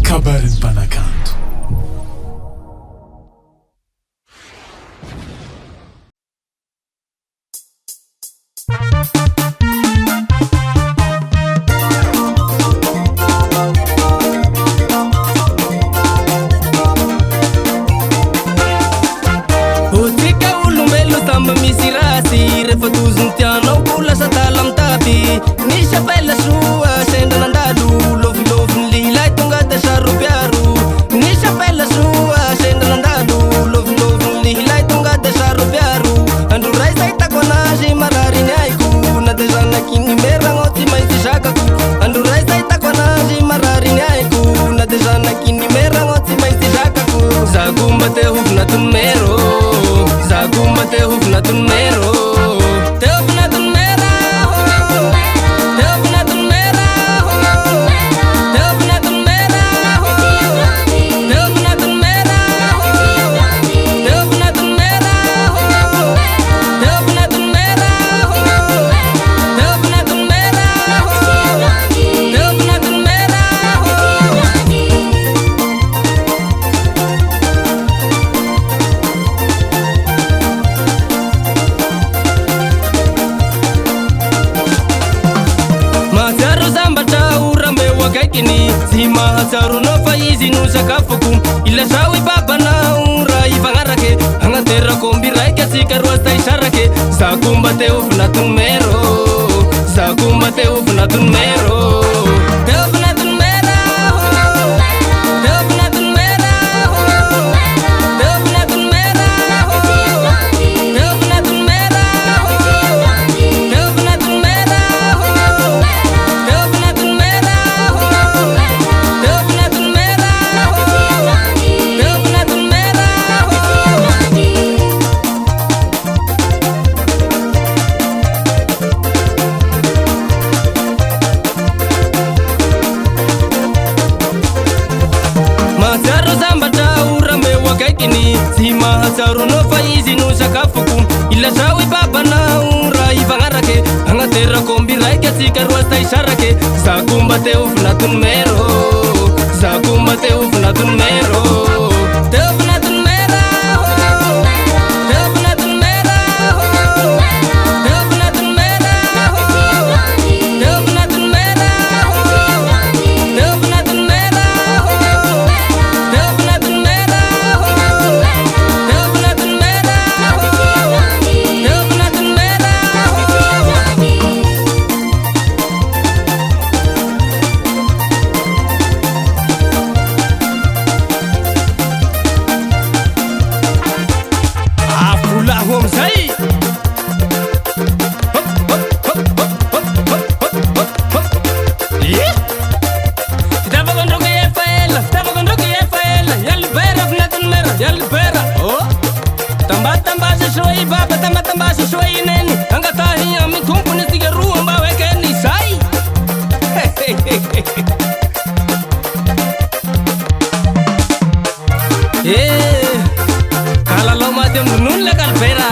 kabarin'ny mpanakanto. Otsika olombelo tamba misy rasy rehefa tozony tianao ko lasa tala amin'ny tapy. Nisy apela soa sendra nandalo loviloviny lihilahy tonga da saropiaro. Nisy apela soa sendra nandalo loviloviny lihilahy tonga da saropiaro. Andro ray zay tako anazy marary ny aiko na de zanakiny meragno tsy maintsy zakako. Andro ray zay tako anazy marary ny aiko na de zanakiny meragno tsy maintsy zakako. Zako mba te hovina tomero, zako mba te hovina tomero, te hovina tomera, te hovina tomera, te hovina tomera, te hovina tomera, te hovina tomera, te hovina tomera, te hovina tomera, te hovina tomera. Mahatsiaro sambatra orambeo akaikiny tsy mahatsiaronao fa izy no sakafoko. Ilazao i babanao raha ifagnarake agnaterako omby raiky atsika roa tay sarake. Zako mba te ovina tomero, zako mba te ovina tomero, te ovina tomera, te ovina tomera, te ovina tomera, te ovina tomera, te ovina tomera, te ovina tomera, te ovina tomera, te ovina tomera. Mahatsiaro sambatra orambeo akaikiny tsy mahatsiaronao fa izy no sakafoko. Ilazao i babanao raha ifagnarake agnaterako omby raiky atsika roa tay sarake. Zako mba te ovina tomero, zako mba te ovina tomero, te ovina tomera, te ovina tomera, te ovina tomera, te ovina tomera, te ovina tomera, te ovina tomera, te ovina tomera, te ovina tomera. Afolaho amizay. Fitaovako androky efa ela, fitaovako androky efa ela. Yalibera avinatin'ny mera, yalibera. Tambatambasa soa i baba, tambatambasa soa i neny. Angatahy amy tompony tsika roa mba hoekeny zay. Kalalao maty amin'ny nono le kalibera.